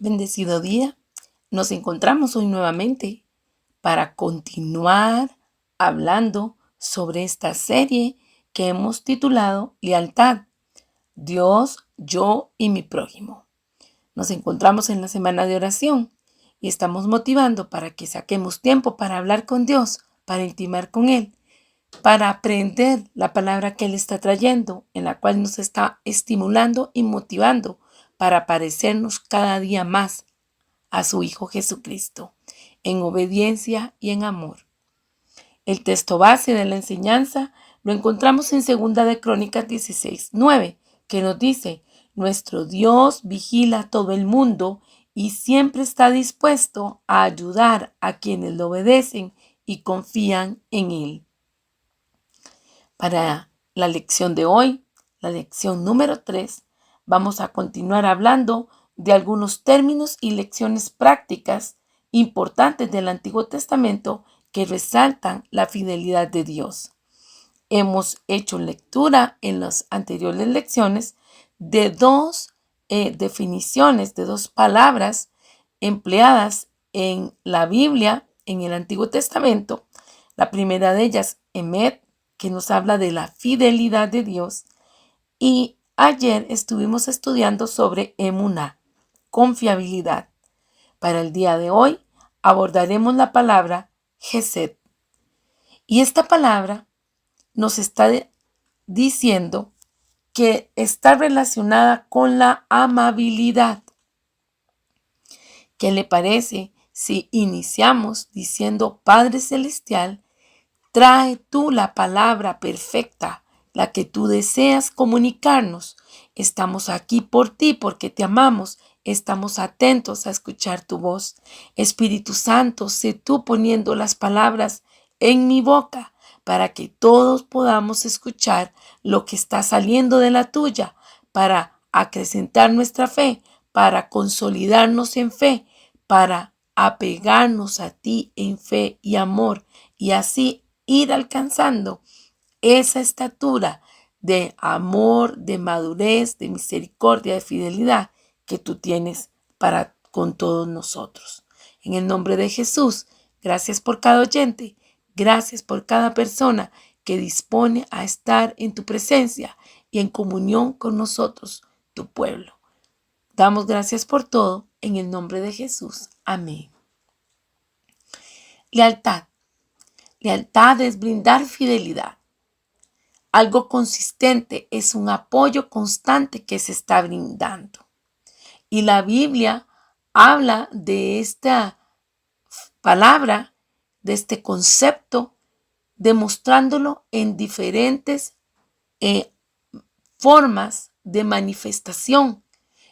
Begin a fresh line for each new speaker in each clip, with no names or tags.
Bendecido día. Nos encontramos hoy nuevamente para continuar hablando sobre esta serie que hemos titulado Lealtad, Dios, yo y mi prójimo. Nos encontramos en la semana de oración y estamos motivando para que saquemos tiempo para hablar con Dios, para intimar con Él, para aprender la palabra que Él está trayendo, en la cual nos está estimulando y motivando para parecernos cada día más a su Hijo Jesucristo, en obediencia y en amor. El texto base de la enseñanza lo encontramos en 2 de Crónicas 16:9, que nos dice: nuestro Dios vigila todo el mundo y siempre está dispuesto a ayudar a quienes lo obedecen y confían en Él. Para la lección de hoy, la lección número 3, vamos a continuar hablando de algunos términos y lecciones prácticas importantes del Antiguo Testamento que resaltan la fidelidad de Dios. Hemos hecho lectura en las anteriores lecciones de dos definiciones, de dos palabras empleadas en la Biblia, en el Antiguo Testamento. La primera de ellas, emet, que nos habla de la fidelidad de Dios. Y ayer estuvimos estudiando sobre emuná, confiabilidad. Para el día de hoy abordaremos la palabra gesed. Y esta palabra nos está diciendo que está relacionada con la amabilidad. ¿Qué le parece si iniciamos diciendo: Padre Celestial, trae tú la palabra perfecta, la que tú deseas comunicarnos? Estamos aquí por ti porque te amamos. Estamos atentos a escuchar tu voz. Espíritu Santo, sé tú poniendo las palabras en mi boca para que todos podamos escuchar lo que está saliendo de la tuya, para acrecentar nuestra fe, para consolidarnos en fe, para apegarnos a ti en fe y amor, y así ir alcanzando esa estatura de amor, de madurez, de misericordia, de fidelidad que tú tienes para con todos nosotros. En el nombre de Jesús, gracias por cada oyente, gracias por cada persona que dispone a estar en tu presencia y en comunión con nosotros, tu pueblo. Damos gracias por todo en el nombre de Jesús. Amén. Lealtad. Lealtad es brindar fidelidad. Algo consistente, es un apoyo constante que se está brindando. Y la Biblia habla de esta palabra, de este concepto, demostrándolo en diferentes formas de manifestación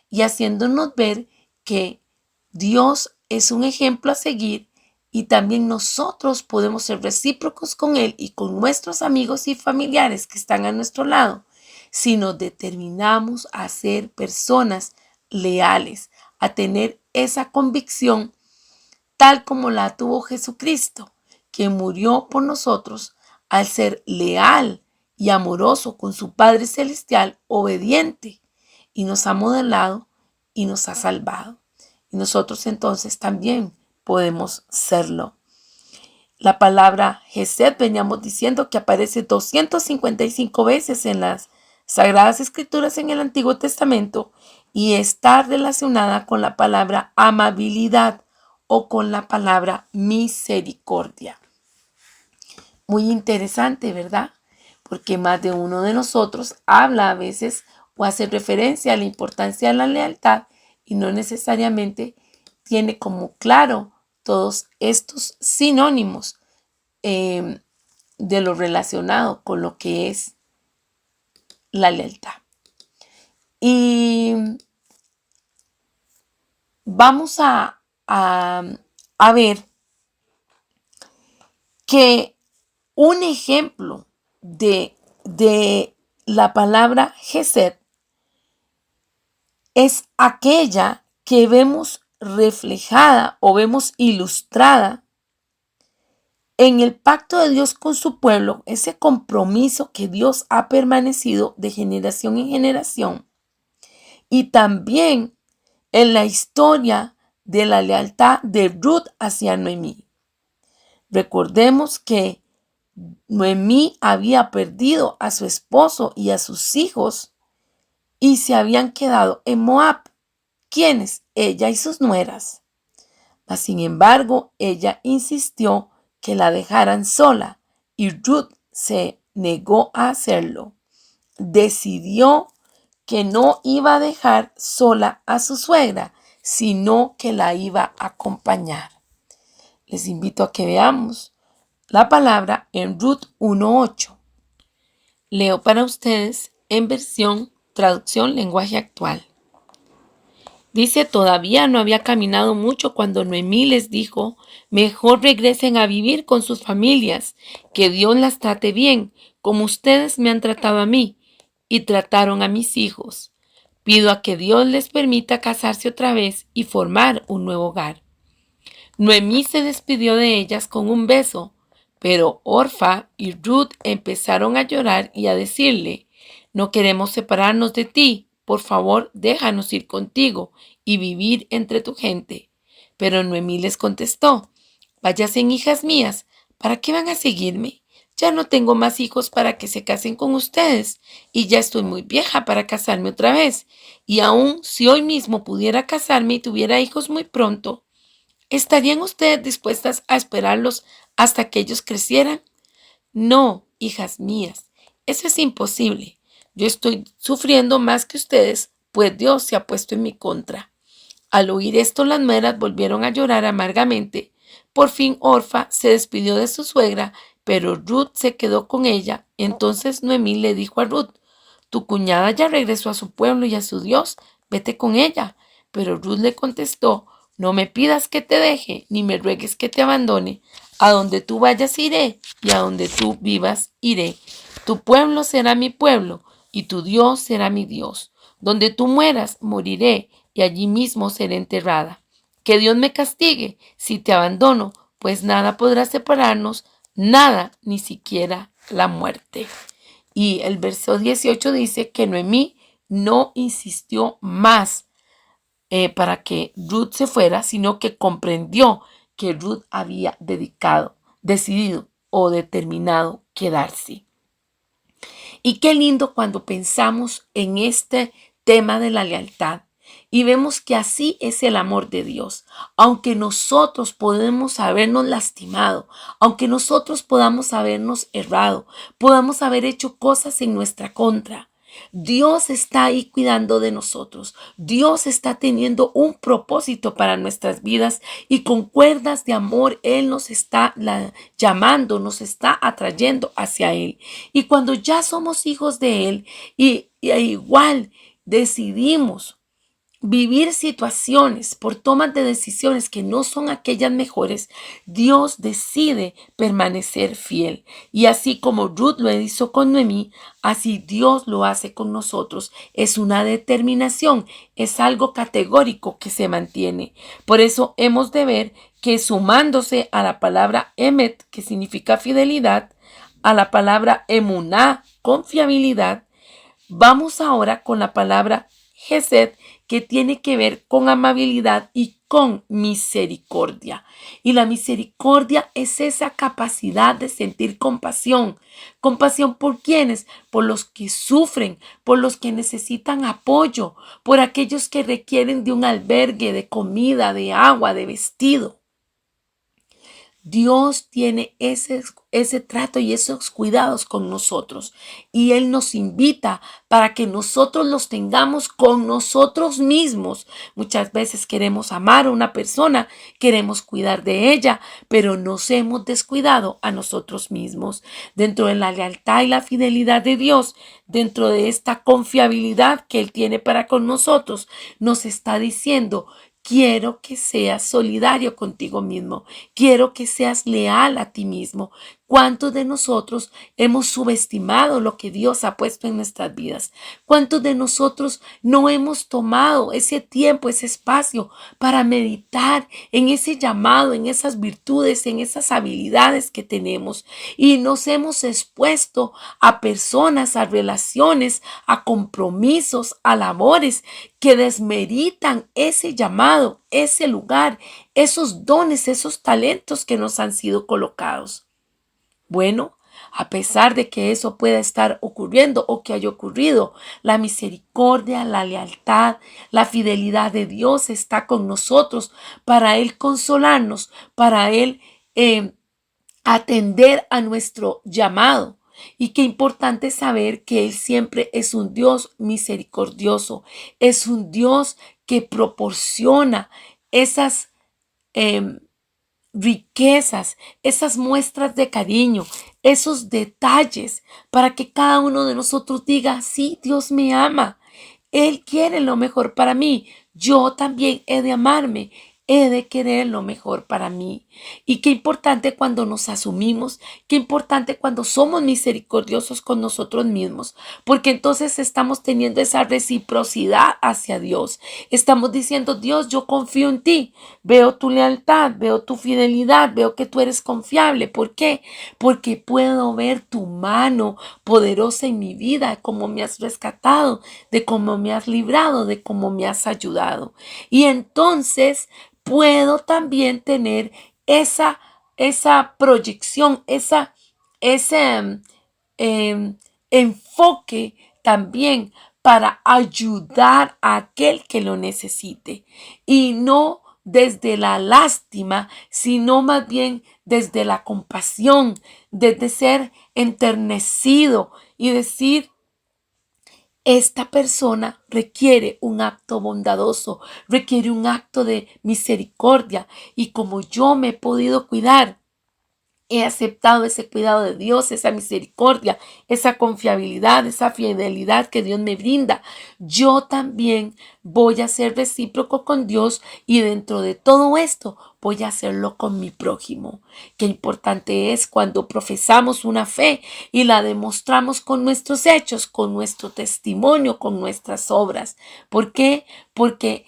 y haciéndonos ver que Dios es un ejemplo a seguir. Y también nosotros podemos ser recíprocos con Él y con nuestros amigos y familiares que están a nuestro lado, si nos determinamos a ser personas leales, a tener esa convicción tal como la tuvo Jesucristo, que murió por nosotros al ser leal y amoroso con su Padre Celestial, obediente, y nos ha modelado y nos ha salvado. Y nosotros entonces también podemos serlo. La palabra gesed, veníamos diciendo que aparece 255 veces en las Sagradas Escrituras en el Antiguo Testamento y está relacionada con la palabra amabilidad o con la palabra misericordia. Muy interesante, ¿verdad? Porque más de uno de nosotros habla a veces o hace referencia a la importancia de la lealtad y no necesariamente tiene como claro todos estos sinónimos de lo relacionado con lo que es la lealtad. Y vamos a ver que un ejemplo de la palabra gesed es aquella que vemos reflejada o vemos ilustrada en el pacto de Dios con su pueblo, ese compromiso que Dios ha permanecido de generación en generación. Y también en la historia de la lealtad de Ruth hacia Noemí. Recordemos que Noemí había perdido a su esposo y a sus hijos y se habían quedado en Moab. ¿Quiénes? Ella y sus nueras. Mas, sin embargo, ella insistió que la dejaran sola y Ruth se negó a hacerlo. Decidió que no iba a dejar sola a su suegra, sino que la iba a acompañar. Les invito a que veamos la palabra en Ruth 1:8. Leo para ustedes en versión traducción lenguaje actual. Dice, todavía no había caminado mucho cuando Noemí les dijo, mejor regresen a vivir con sus familias, que Dios las trate bien, como ustedes me han tratado a mí y trataron a mis hijos. Pido a que Dios les permita casarse otra vez y formar un nuevo hogar. Noemí se despidió de ellas con un beso, pero Orfa y Ruth empezaron a llorar y a decirle, no queremos separarnos de ti, por favor déjanos ir contigo y vivir entre tu gente. Pero Noemí les contestó, váyanse, hijas mías, ¿para qué van a seguirme? Ya no tengo más hijos para que se casen con ustedes y ya estoy muy vieja para casarme otra vez. Y aun si hoy mismo pudiera casarme y tuviera hijos muy pronto, ¿estarían ustedes dispuestas a esperarlos hasta que ellos crecieran? No, hijas mías, eso es imposible. Yo estoy sufriendo más que ustedes, pues Dios se ha puesto en mi contra. Al oír esto, las nueras volvieron a llorar amargamente. Por fin Orfa se despidió de su suegra, pero Ruth se quedó con ella. Entonces Noemí le dijo a Ruth, tu cuñada ya regresó a su pueblo y a su Dios, vete con ella. Pero Ruth le contestó, no me pidas que te deje, ni me ruegues que te abandone. A donde tú vayas iré, y a donde tú vivas iré. Tu pueblo será mi pueblo, y tu Dios será mi Dios. Donde tú mueras, moriré, y allí mismo seré enterrada. Que Dios me castigue si te abandono, pues nada podrá separarnos, nada, ni siquiera la muerte. Y el verso 18 dice que Noemí no insistió más para que Ruth se fuera, sino que comprendió que Ruth había decidido o determinado quedarse. Y qué lindo cuando pensamos en este tema de la lealtad y vemos que así es el amor de Dios. Aunque nosotros podemos habernos lastimado, aunque nosotros podamos habernos errado, podamos haber hecho cosas en nuestra contra, Dios está ahí cuidando de nosotros. Dios está teniendo un propósito para nuestras vidas y con cuerdas de amor Él nos está llamando, nos está atrayendo hacia Él. Y cuando ya somos hijos de Él y igual decidimos vivir situaciones por tomas de decisiones que no son aquellas mejores, Dios decide permanecer fiel. Y así como Ruth lo hizo con Noemí, así Dios lo hace con nosotros. Es una determinación, es algo categórico que se mantiene. Por eso hemos de ver que sumándose a la palabra emet, que significa fidelidad, a la palabra emuná, confiabilidad, vamos ahora con la palabra Gesed, que tiene que ver con amabilidad y con misericordia. Y la misericordia es esa capacidad de sentir compasión. ¿Compasión por quiénes? Por los que sufren, por los que necesitan apoyo, por aquellos que requieren de un albergue, de comida, de agua, de vestido. Dios tiene ese trato y esos cuidados con nosotros y Él nos invita para que nosotros los tengamos con nosotros mismos. Muchas veces queremos amar a una persona, queremos cuidar de ella, pero nos hemos descuidado a nosotros mismos. Dentro de la lealtad y la fidelidad de Dios, dentro de esta confiabilidad que Él tiene para con nosotros, nos está diciendo: quiero que seas solidario contigo mismo. Quiero que seas leal a ti mismo. ¿Cuántos de nosotros hemos subestimado lo que Dios ha puesto en nuestras vidas? ¿Cuántos de nosotros no hemos tomado ese tiempo, ese espacio para meditar en ese llamado, en esas virtudes, en esas habilidades que tenemos? Y nos hemos expuesto a personas, a relaciones, a compromisos, a labores que desmeritan ese llamado, ese lugar, esos dones, esos talentos que nos han sido colocados. Bueno, a pesar de que eso pueda estar ocurriendo o que haya ocurrido, la misericordia, la lealtad, la fidelidad de Dios está con nosotros para Él consolarnos, para Él atender a nuestro llamado. Y qué importante saber que Él siempre es un Dios misericordioso, es un Dios que proporciona esas riquezas, esas muestras de cariño, esos detalles para que cada uno de nosotros diga, sí, Dios me ama, Él quiere lo mejor para mí, yo también he de amarme. He de querer lo mejor para mí. Y qué importante cuando nos asumimos, qué importante cuando somos misericordiosos con nosotros mismos, porque entonces estamos teniendo esa reciprocidad hacia Dios. Estamos diciendo, Dios, yo confío en ti, veo tu lealtad, veo tu fidelidad, veo que tú eres confiable. ¿Por qué? Porque puedo ver tu mano poderosa en mi vida, cómo me has rescatado, de cómo me has librado, de cómo me has ayudado. Y entonces puedo también tener esa proyección, ese enfoque también para ayudar a aquel que lo necesite. Y no desde la lástima, sino más bien desde la compasión, desde ser enternecido y decir, esta persona requiere un acto bondadoso, requiere un acto de misericordia. Y como yo me he podido cuidar, he aceptado ese cuidado de Dios, esa misericordia, esa confiabilidad, esa fidelidad que Dios me brinda. Yo también voy a ser recíproco con Dios y dentro de todo esto voy a hacerlo con mi prójimo. Qué importante es cuando profesamos una fe y la demostramos con nuestros hechos, con nuestro testimonio, con nuestras obras. ¿Por qué? Porque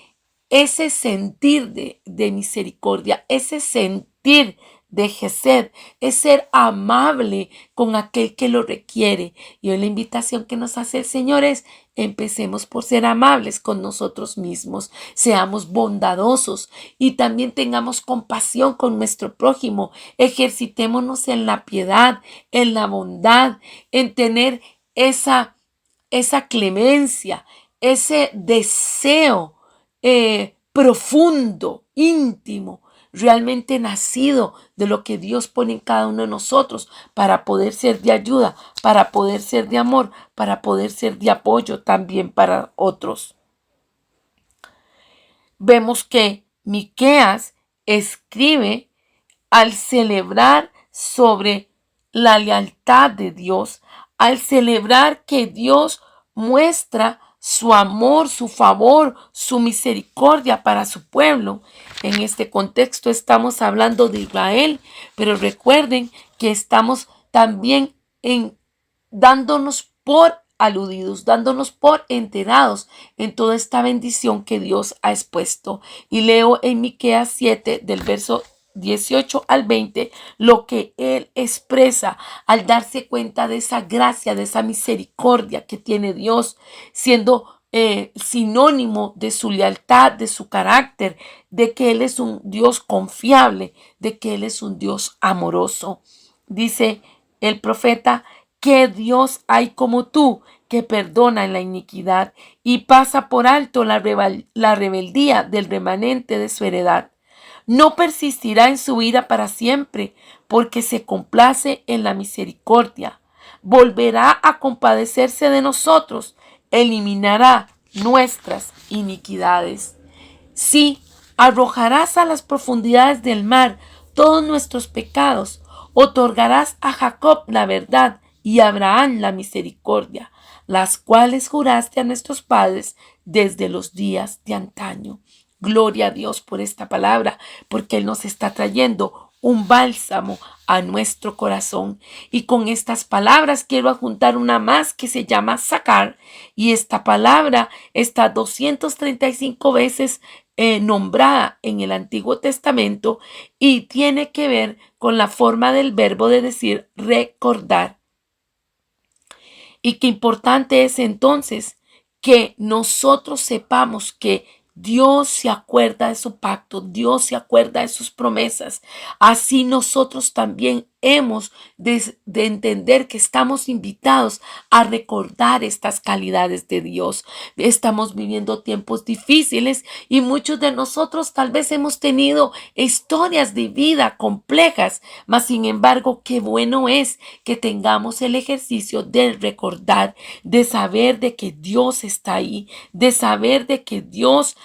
ese sentir de misericordia, ese sentir de Gesed, es ser amable con aquel que lo requiere. Y hoy la invitación que nos hace el Señor es, empecemos por ser amables con nosotros mismos, seamos bondadosos y también tengamos compasión con nuestro prójimo, ejercitémonos en la piedad, en la bondad, en tener esa clemencia, ese deseo profundo, íntimo, realmente nacido de lo que Dios pone en cada uno de nosotros para poder ser de ayuda, para poder ser de amor, para poder ser de apoyo también para otros. Vemos que Miqueas escribe al celebrar sobre la lealtad de Dios, al celebrar que Dios muestra su amor, su favor, su misericordia para su pueblo. En este contexto estamos hablando de Israel, pero recuerden que estamos también dándonos por aludidos, dándonos por enterados en toda esta bendición que Dios ha expuesto. Y leo en Miqueas 7 del verso 18 al 20, lo que él expresa al darse cuenta de esa gracia, de esa misericordia que tiene Dios, siendo sinónimo de su lealtad, de su carácter, de que Él es un Dios confiable, de que Él es un Dios amoroso. Dice el profeta, ¿qué Dios hay como tú que perdona la iniquidad y pasa por alto la rebeldía del remanente de su heredad? No persistirá en su ira para siempre, porque se complace en la misericordia. Volverá a compadecerse de nosotros, eliminará nuestras iniquidades. Sí, arrojarás a las profundidades del mar todos nuestros pecados, otorgarás a Jacob la verdad y a Abraham la misericordia, las cuales juraste a nuestros padres desde los días de antaño. Gloria a Dios por esta palabra, porque Él nos está trayendo un bálsamo a nuestro corazón. Y con estas palabras quiero adjuntar una más que se llama sacar. Y esta palabra está 235 veces nombrada en el Antiguo Testamento y tiene que ver con la forma del verbo de decir recordar. Y qué importante es entonces que nosotros sepamos que Dios se acuerda de su pacto, Dios se acuerda de sus promesas. Así nosotros también hemos de entender que estamos invitados a recordar estas calidades de Dios. Estamos viviendo tiempos difíciles y muchos de nosotros tal vez hemos tenido historias de vida complejas, mas sin embargo, qué bueno es que tengamos el ejercicio de recordar, de saber de que Dios está ahí, de saber de que Dios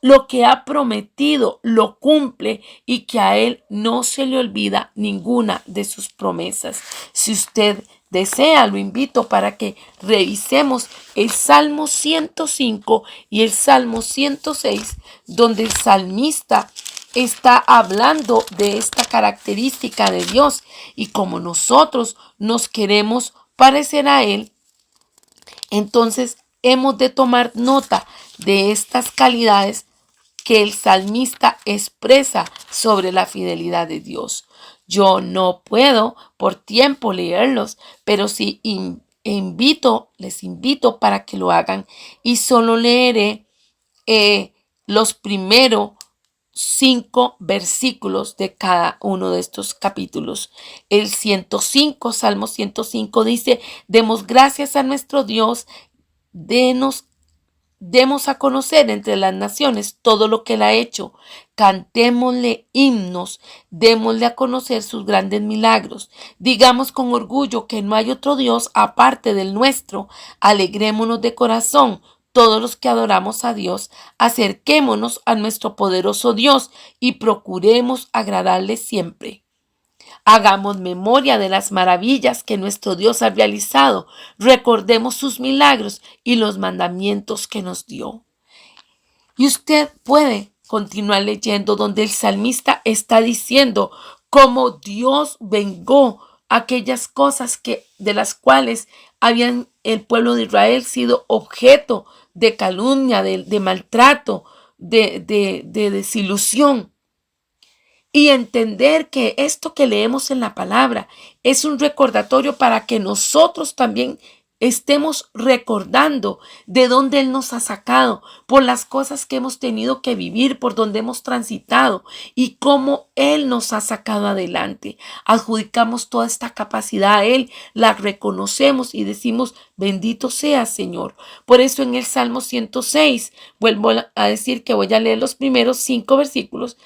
lo que ha prometido lo cumple y que a Él no se le olvida ninguna de sus promesas. Si usted desea, lo invito para que revisemos el Salmo 105 y el Salmo 106, donde el salmista está hablando de esta característica de Dios y como nosotros nos queremos parecer a Él, entonces hemos de tomar nota de estas calidades que el salmista expresa sobre la fidelidad de Dios. Yo no puedo por tiempo leerlos, pero sí les invito para que lo hagan y solo leeré los primeros 5 versículos de cada uno de estos capítulos. El 105, Salmo 105 dice: demos gracias a nuestro Dios, demos a conocer entre las naciones todo lo que Él ha hecho. Cantémosle himnos, démosle a conocer sus grandes milagros. Digamos con orgullo que no hay otro Dios aparte del nuestro. Alegrémonos de corazón todos los que adoramos a Dios. Acerquémonos a nuestro poderoso Dios y procuremos agradarle siempre. Hagamos memoria de las maravillas que nuestro Dios ha realizado. Recordemos sus milagros y los mandamientos que nos dio. Y usted puede continuar leyendo donde el salmista está diciendo cómo Dios vengó aquellas cosas de las cuales habían el pueblo de Israel sido objeto de calumnia, de maltrato, de desilusión. Y entender que esto que leemos en la palabra es un recordatorio para que nosotros también estemos recordando de dónde Él nos ha sacado, por las cosas que hemos tenido que vivir, por donde hemos transitado y cómo Él nos ha sacado adelante. Adjudicamos toda esta capacidad a Él, la reconocemos y decimos: bendito sea, Señor. Por eso en el Salmo 106, vuelvo a decir que voy a leer los primeros 5 versículos.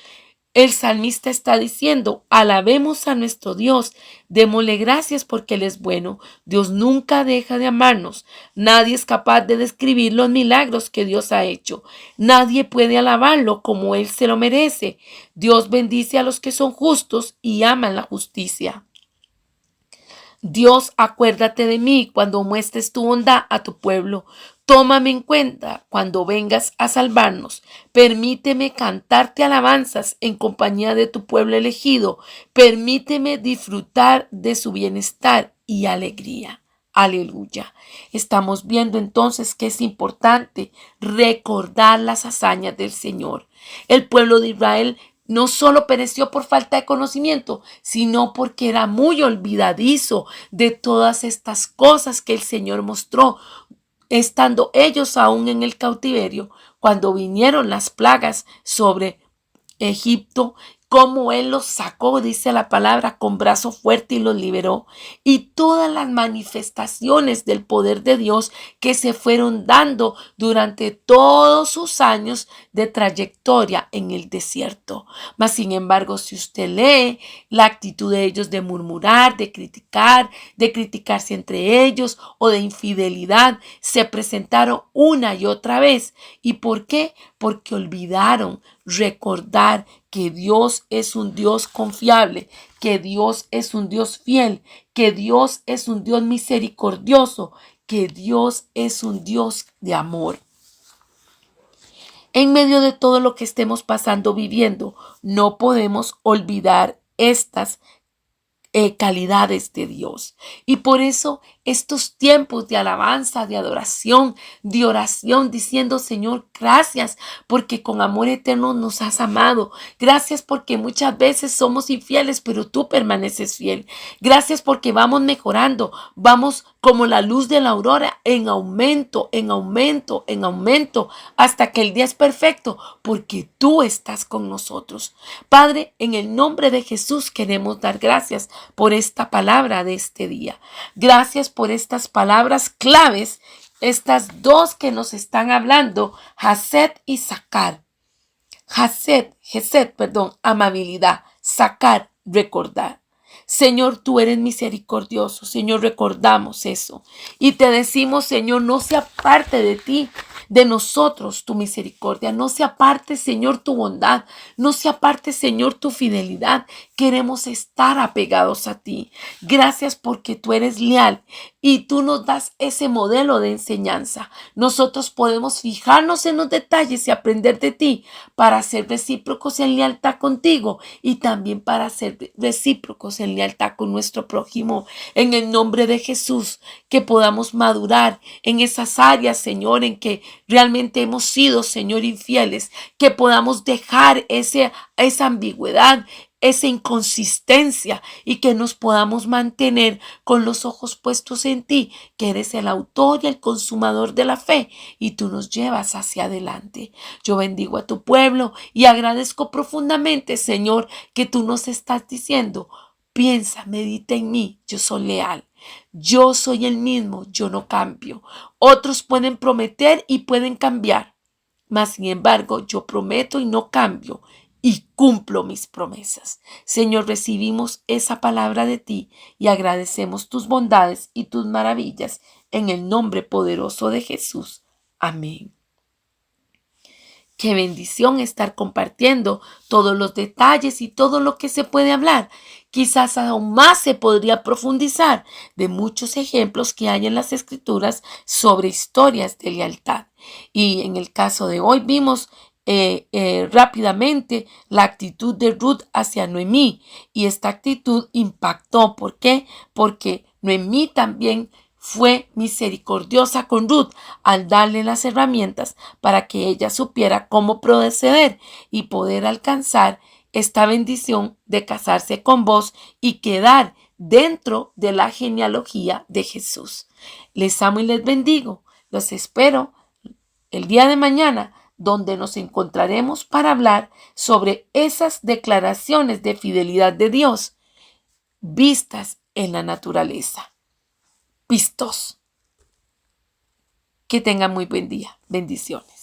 El salmista está diciendo: alabemos a nuestro Dios, démosle gracias porque Él es bueno. Dios nunca deja de amarnos. Nadie es capaz de describir los milagros que Dios ha hecho. Nadie puede alabarlo como Él se lo merece. Dios bendice a los que son justos y aman la justicia. Dios, acuérdate de mí cuando muestres tu bondad a tu pueblo. Tómame en cuenta cuando vengas a salvarnos. Permíteme cantarte alabanzas en compañía de tu pueblo elegido. Permíteme disfrutar de su bienestar y alegría. Aleluya. Estamos viendo entonces que es importante recordar las hazañas del Señor. El pueblo de Israel no solo pereció por falta de conocimiento, sino porque era muy olvidadizo de todas estas cosas que el Señor mostró, estando ellos aún en el cautiverio, cuando vinieron las plagas sobre Egipto, cómo Él los sacó, dice la palabra, con brazo fuerte y los liberó. Y todas las manifestaciones del poder de Dios que se fueron dando durante todos sus años de trayectoria en el desierto. Mas, sin embargo, si usted lee la actitud de ellos de murmurar, de criticarse entre ellos o de infidelidad, se presentaron una y otra vez. ¿Y por qué? Porque olvidaron recordar que Dios es un Dios confiable, que Dios es un Dios fiel, que Dios es un Dios misericordioso, que Dios es un Dios de amor. En medio de todo lo que estemos pasando, viviendo, no podemos olvidar estas calidades de Dios. Y por eso estos tiempos de alabanza, de adoración, de oración, diciendo: Señor, gracias porque con amor eterno nos has amado. Gracias porque muchas veces somos infieles, pero tú permaneces fiel. Gracias porque vamos mejorando, vamos como la luz de la aurora, en aumento, en aumento, en aumento, hasta que el día es perfecto, porque tú estás con nosotros. Padre, en el nombre de Jesús queremos dar gracias por esta palabra de este día. Gracias por estas palabras claves, estas dos que nos están hablando, Hesed y Sacar. Gesed, amabilidad, Sacar, recordar. Señor, tú eres misericordioso. Señor, recordamos eso. Y te decimos, Señor, no se aparte de ti, de nosotros, tu misericordia. No se aparte, Señor, tu bondad. No se aparte, Señor, tu fidelidad. Queremos estar apegados a ti. Gracias porque tú eres leal y tú nos das ese modelo de enseñanza. Nosotros podemos fijarnos en los detalles y aprender de ti para ser recíprocos en lealtad contigo y también para ser recíprocos en lealtad con nuestro prójimo. En el nombre de Jesús, que podamos madurar en esas áreas, Señor, en que realmente hemos sido, Señor, infieles, que podamos dejar esa ambigüedad, esa inconsistencia y que nos podamos mantener con los ojos puestos en ti, que eres el autor y el consumador de la fe y tú nos llevas hacia adelante. Yo bendigo a tu pueblo y agradezco profundamente, Señor, que tú nos estás diciendo: piensa, medita en mí, yo soy leal. Yo soy el mismo, yo no cambio. Otros pueden prometer y pueden cambiar, mas sin embargo yo prometo y no cambio y cumplo mis promesas. Señor, recibimos esa palabra de ti y agradecemos tus bondades y tus maravillas en el nombre poderoso de Jesús. Amén. Qué bendición estar compartiendo todos los detalles y todo lo que se puede hablar. Quizás aún más se podría profundizar de muchos ejemplos que hay en las Escrituras sobre historias de lealtad. Y en el caso de hoy vimos rápidamente la actitud de Ruth hacia Noemí. Y esta actitud impactó. ¿Por qué? Porque Noemí también fue misericordiosa con Ruth al darle las herramientas para que ella supiera cómo proceder y poder alcanzar esta bendición de casarse con vos y quedar dentro de la genealogía de Jesús. Les amo y les bendigo. Los espero el día de mañana, donde nos encontraremos para hablar sobre esas declaraciones de fidelidad de Dios vistas en la naturaleza. Vistos. Que tengan muy buen día. Bendiciones.